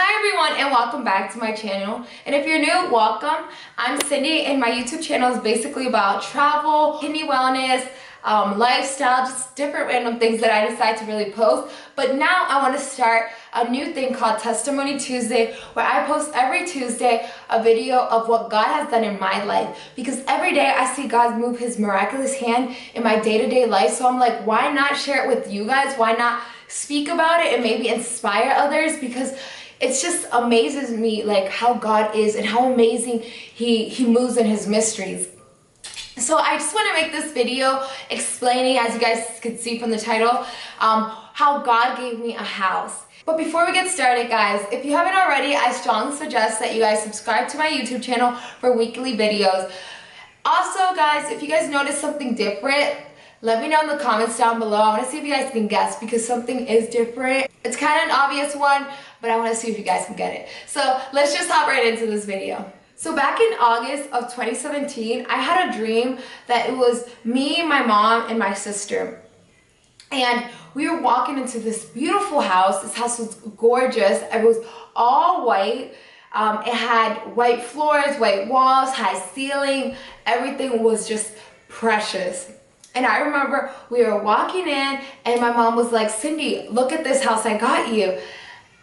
Hi everyone and welcome back to my channel. And if you're new, welcome. I'm Cindy and my YouTube channel is basically about travel, kidney wellness, lifestyle, just different random things that I decide to really post. But now I want to start a new thing called Testimony Tuesday, where I post every Tuesday a video of what God has done in my life. Because every day I see God move his miraculous hand in my day-to-day life. So I'm like, why not share it with you guys? Why not speak about it and maybe inspire others? Because it just amazes me like how God is and how amazing he moves in his mysteries. So I just want to make this video explaining, as you guys could see from the title, how God gave me a house. But before we get started, guys, if you haven't already, I strongly suggest that you guys subscribe to my YouTube channel for weekly videos. Also, guys, if you guys notice something different, let me know in the comments down below. I want to see if you guys can guess because something is different. It's kind of an obvious one, but I want to see if you guys can get it. So let's just hop right into this video. So back in August of 2017, I had a dream that it was me, my mom, and my sister. And we were walking into this beautiful house. This house was gorgeous. It was all white. It had white floors, white walls, high ceiling. Everything was just precious. And I remember we were walking in and my mom was like, "Cindy, look at this house I got you."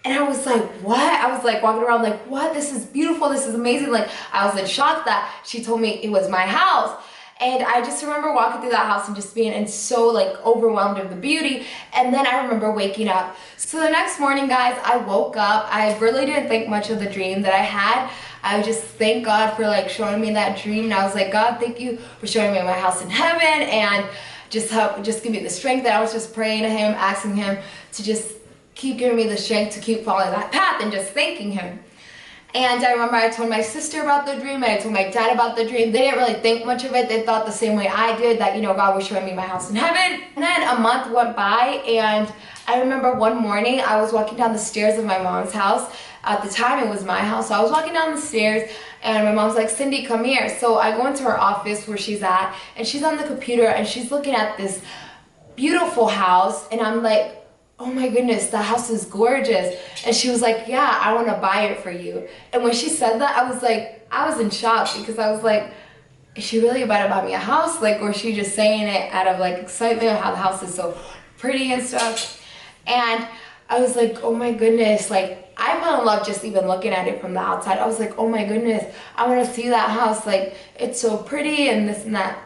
And I was like, what? I was like walking around like, what? This is beautiful. This is amazing. Like, I was in shock that she told me it was my house. And I just remember walking through that house and just being so like overwhelmed with the beauty. And then I remember waking up. So the next morning, guys, I woke up. I really didn't think much of the dream that I had. I just thank God for like showing me that dream. And I was like, God, thank you for showing me my house in heaven and just give me the strength. That I was just praying to him, asking him to just keep giving me the strength to keep following that path and just thanking him. And I remember I told my sister about the dream and I told my dad about the dream. They didn't really think much of it. They thought the same way I did, that, you know, God was showing me my house in heaven. And then a month went by and I remember one morning I was walking down the stairs of my mom's house. At the time it was my house. So I was walking down the stairs and my mom's like, "Cindy, come here." So I go into her office where she's at and she's on the computer and she's looking at this beautiful house and I'm like, "Oh my goodness, the house is gorgeous." And she was like, "Yeah, I want to buy it for you." And when she said that, I was in shock because I was like, is she really about to buy me a house? Like, or is she just saying it out of like excitement of how the house is so pretty and stuff? And I was like, oh my goodness, like I fell in love just even looking at it from the outside. I was like, oh my goodness, I want to see that house. Like, it's so pretty and this and that.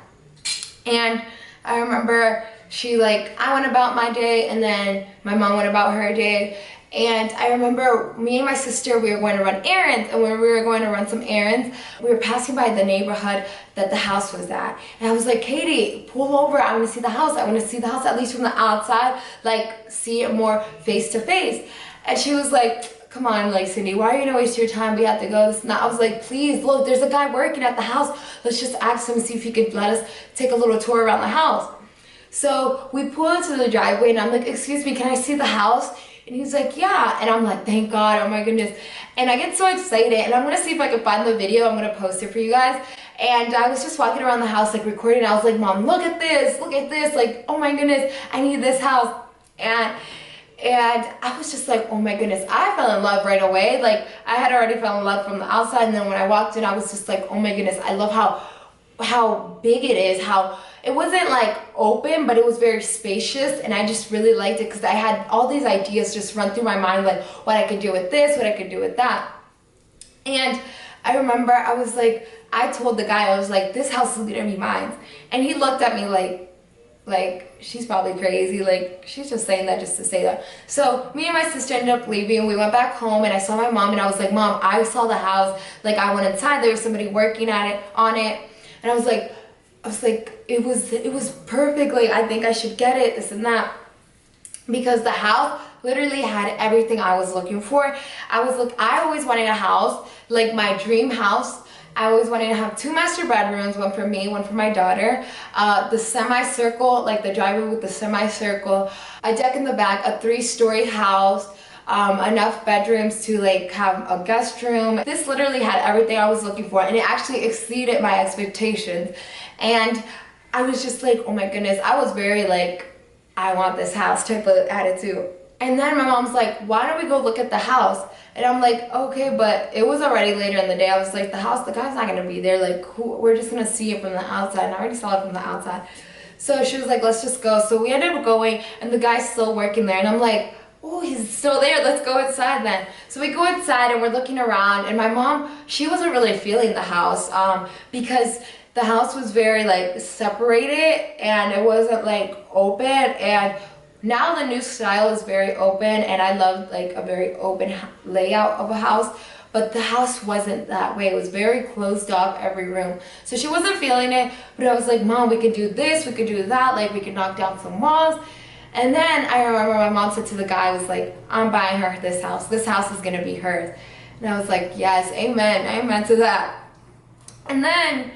And I remember she like, I went about my day and then my mom went about her day. And I remember me and my sister, we were going to run errands. And when we were going to run some errands, we were passing by the neighborhood that the house was at. And I was like, "Katie, pull over. I want to see the house. I want to see the house at least from the outside, like see it more face to face." And she was like, "Come on, like Cindy, why are you gonna waste your time? We have to go this and that." I was like, "Please, look, there's a guy working at the house. Let's just ask him and see if he could let us take a little tour around the house." So we pull into the driveway and I'm like, "Excuse me, can I see the house?" And he's like, "Yeah." And I'm like, thank God, oh my goodness. And I get so excited and I'm gonna see if I can find the video. I'm gonna post it for you guys. And I was just walking around the house like recording. I was like, "Mom, look at this, like, oh my goodness, I need this house." And I was just like, oh my goodness, I fell in love right away. Like, I had already fell in love from the outside, and then when I walked in, I was just like, oh my goodness, I love how big it is, how it wasn't like open, but it was very spacious, and I just really liked it because I had all these ideas just run through my mind, like what I could do with this, what I could do with that. And I remember I was like, I told the guy, I was like, "This house is gonna be mine." And he looked at me like she's probably crazy, like she's just saying that just to say that. So me and my sister ended up leaving. We went back home and I saw my mom and I was like, "Mom, I saw the house." Like, I went inside, there was somebody working on it, and I was like, it was perfect. Like, I think I should get it, this and that, because the house literally had everything I was looking for. I always wanted a house, like my dream house. I always wanted to have 2 master bedrooms, one for me, one for my daughter. The semicircle, like the driveway with the semicircle, a deck in the back, a 3-story house, enough bedrooms to like have a guest room. This literally had everything I was looking for, and it actually exceeded my expectations. And I was just like, oh my goodness, I was very like, I want this house type of attitude. And then my mom's like, why don't we go look at the house? And I'm like, okay, but it was already later in the day. I was like, the guy's not gonna be there. Like, we're just gonna see it from the outside. And I already saw it from the outside. So she was like, let's just go. So we ended up going, and the guy's still working there. And I'm like, oh, he's still there. Let's go inside then. So we go inside and we're looking around. And my mom, she wasn't really feeling the house because the house was very like separated and it wasn't like open. And now the new style is very open, and I love like a very open layout of a house. But the house wasn't that way. It was very closed off, every room. So she wasn't feeling it, but I was like, Mom, we could do this, we could do that, like we could knock down some walls. And then I remember my mom said to the guy, I was like, I'm buying her this house. This house is gonna be hers. And I was like, yes, amen, amen to that. And then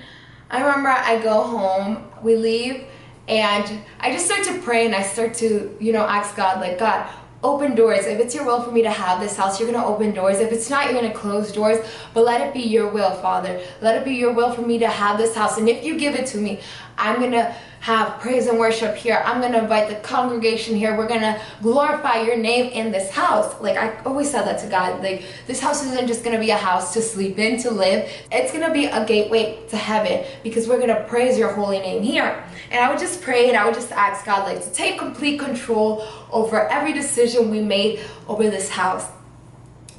I remember I go home, we leave, and I just start to pray, and I start to, ask God, like, God, open doors. If it's your will for me to have this house, you're going to open doors. If it's not, you're going to close doors. But let it be your will, Father. Let it be your will for me to have this house. And if you give it to me, I'm going to have praise and worship here. I'm going to invite the congregation here. We're going to glorify your name in this house. Like, I always said that to God. Like, this house isn't just going to be a house to sleep in, to live. It's going to be a gateway to heaven, because we're going to praise your holy name here. And I would just pray, and I would just ask God, like, to take complete control over every decision we made over this house.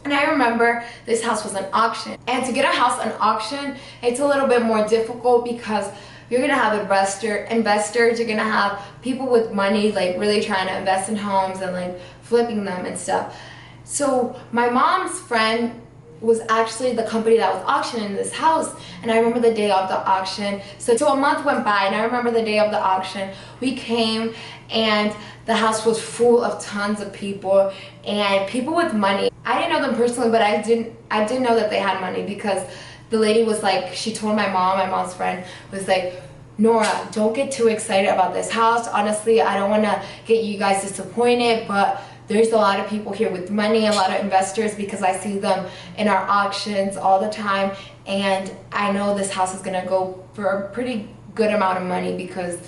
And I remember this house was an auction. And to get a house on auction, it's a little bit more difficult because you're gonna have investors, you're gonna have people with money like really trying to invest in homes and like flipping them and stuff. So my mom's friend was actually the company that was auctioning this house, and I remember the day of the auction. So a month went by, and I remember the day of the auction. We came, and the house was full of tons of people, and people with money. I didn't know them personally, but I did know that they had money, because the lady was like, she told my mom's friend, was like, Nora, don't get too excited about this house. Honestly, I don't want to get you guys disappointed, but there's a lot of people here with money, a lot of investors, because I see them in our auctions all the time, and I know this house is gonna go for a pretty good amount of money, because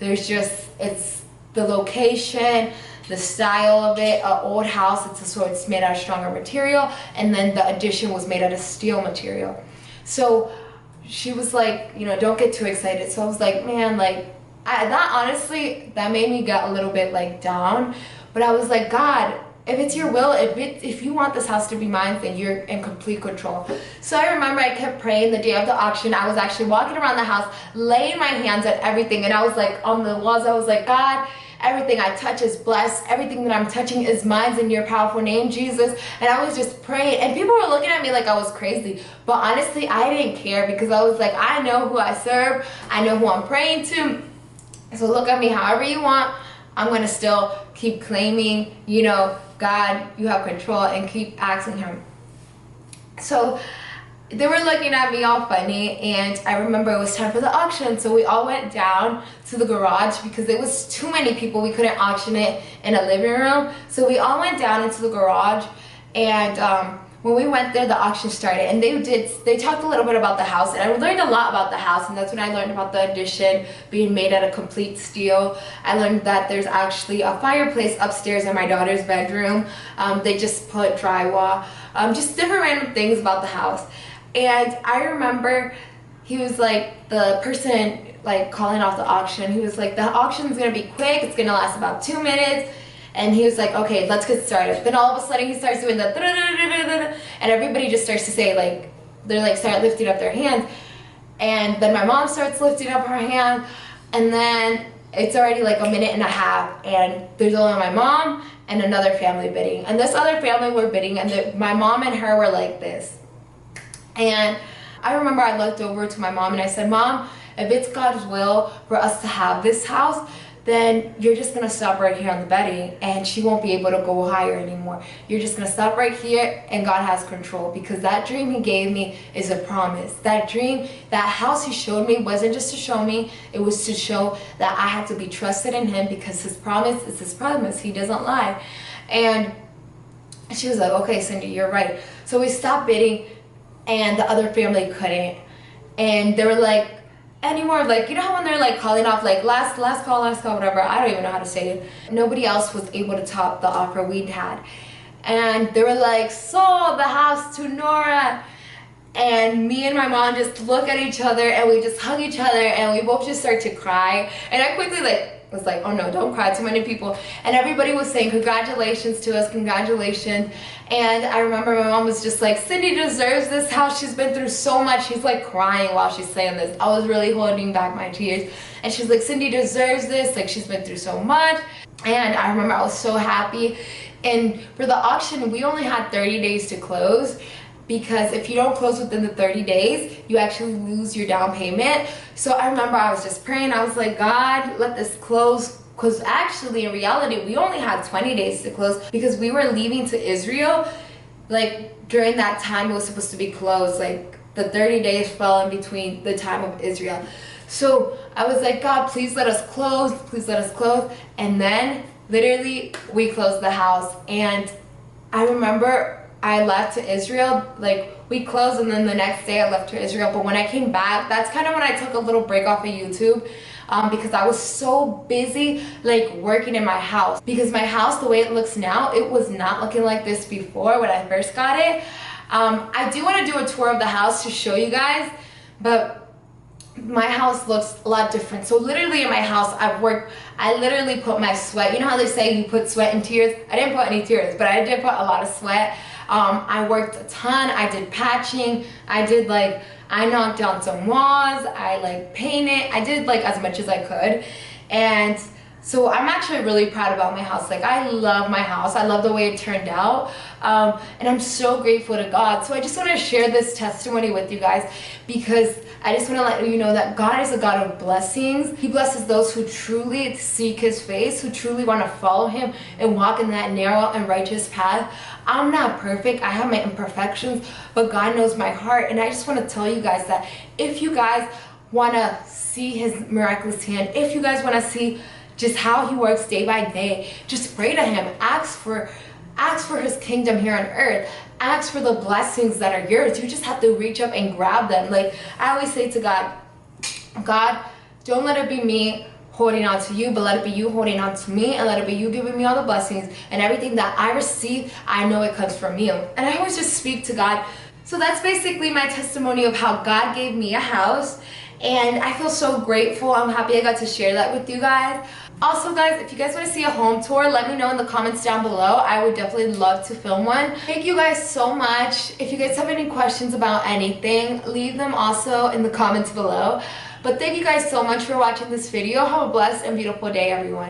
it's the location, the style of it, an old house, it's made out of stronger material, and then the addition was made out of steel material. So she was like, don't get too excited. So I was like, man, like, that made me get a little bit like down. But I was like, God, if it's your will, if you want this house to be mine, then you're in complete control. So I remember I kept praying the day of the auction. I was actually walking around the house, laying my hands on everything. And I was like, on the walls, I was like, God, everything I touch is blessed. Everything that I'm touching is mine in your powerful name, Jesus. And I was just praying. And people were looking at me like I was crazy. But honestly, I didn't care, because I was like, I know who I serve. I know who I'm praying to. So look at me however you want. I'm going to still keep claiming, God, you have control, and keep asking him. So they were looking at me all funny, and I remember it was time for the auction. So we all went down to the garage, because there was too many people. We couldn't auction it in a living room. So we all went down into the garage, and when we went there, the auction started, and they talked a little bit about the house, and I learned a lot about the house. And that's when I learned about the addition being made out of complete steel. I learned that there's actually a fireplace upstairs in my daughter's bedroom. They just put drywall, just different random things about the house. And I remember he was like, the person like calling off the auction, he was like, the auction's gonna be quick, it's gonna last about 2 minutes. And he was like, okay, let's get started. Then all of a sudden he starts doing the and everybody just starts to say, like, they're like start lifting up their hands. And then my mom starts lifting up her hand, and then it's already like a minute and a half, and there's only my mom and another family bidding. And this other family were bidding, and my mom and her were like this. And I remember I looked over to my mom and I said, Mom, if it's God's will for us to have this house, then you're just gonna stop right here on the bedding, and she won't be able to go higher anymore. You're just gonna stop right here, and God has control, because that dream he gave me is a promise. That dream, that house he showed me wasn't just to show me, it was to show that I had to be trusted in him, because his promise is his promise. He doesn't lie. And she was like, okay, Cindy, you're right. So we stopped bidding, and the other family couldn't. And they were like, anymore. Like, you know how when they're like calling off like last call, whatever, I don't even know how to say it. Nobody else was able to top the offer we'd had. And they were like, sold the house to Nora. And me and my mom just look at each other and we just hug each other and we both just start to cry. And I quickly was like, oh no, don't cry, too many people. And everybody was saying congratulations to us, congratulations. And I remember my mom was just like, Cindy deserves this house. She's been through so much. She's like crying while she's saying this. I was really holding back my tears. And she's like, Cindy deserves this. Like, she's been through so much. And I remember I was so happy. And for the auction, we only had 30 days to close, because if you don't close within the 30 days, you actually lose your down payment. So I remember I was just praying. I was like, God, let this close. Because actually, in reality, we only had 20 days to close because we were leaving to Israel. Like, during that time, it was supposed to be closed. Like, the 30 days fell in between the time of Israel. So I was like, God, please let us close. Please let us close. And then, literally, we closed the house. And I remember I left to Israel, like, we closed and then the next day I left to Israel. But when I came back, that's kind of when I took a little break off of YouTube, because I was so busy like working in my house. Because my house, the way it looks now, it was not looking like this before when I first got it. I do want to do a tour of the house to show you guys, but my house looks a lot different. So literally in my house, I literally put my sweat. You know how they say you put sweat and tears? I didn't put any tears, but I did put a lot of sweat. I worked a ton. I did patching. I knocked down some walls. I like painted. I did like as much as I could. And so I'm actually really proud about my house. Like, I love my house. I love the way it turned out. And I'm so grateful to God. So I just want to share this testimony with you guys, because I just want to let you know that God is a God of blessings. He blesses those who truly seek his face, who truly want to follow him and walk in that narrow and righteous path. I'm not perfect. I have my imperfections, but God knows my heart. And I just want to tell you guys that if you guys want to see his miraculous hand, if you guys want to see just how he works day by day, just pray to him. Ask for his kingdom here on earth. Ask for the blessings that are yours. You just have to reach up and grab them. Like, I always say to God, God, don't let it be me holding on to you, but let it be you holding on to me, and let it be you giving me all the blessings, and everything that I receive, I know it comes from you. And I always just speak to God. So that's basically my testimony of how God gave me a house, and I feel so grateful. I'm happy I got to share that with you guys. Also, guys, if you guys want to see a home tour, let me know in the comments down below. I would definitely love to film one. Thank you guys so much. If you guys have any questions about anything, leave them also in the comments below. But thank you guys so much for watching this video. Have a blessed and beautiful day, everyone.